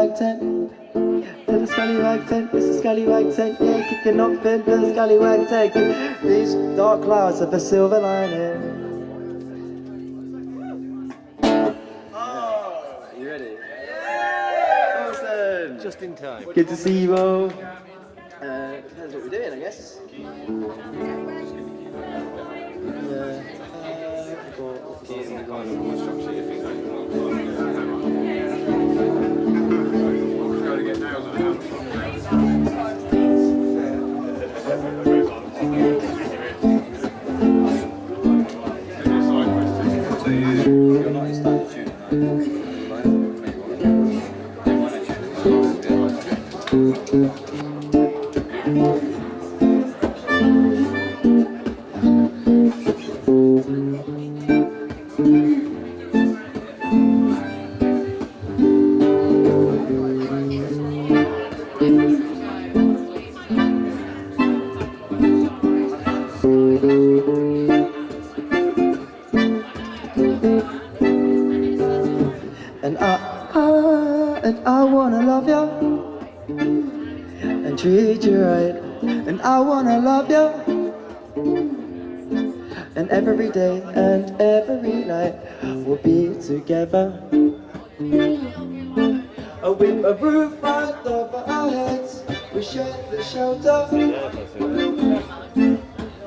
scallywag tent. To the scallywag tent, it's a scallywag tent. Yeah, kicking off in the scallywag tent. These dark clouds have a silver lining. You ready? Yeah! Awesome! Just in time. Good to see you all. Depends what we're doing, I guess. And I wanna love you and treat you right. And I wanna love you, and every day and every night we'll be together. With a roof right over our heads, we share the shelter.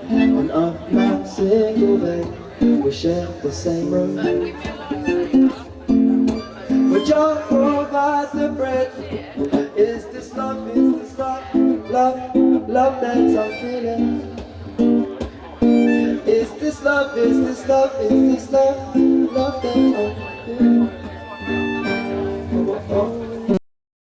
On a nice single bed, we share the same room. But John provides the bread. Is this love, is this love, love, love that I'm feeling? Is this love, is this love, is this love?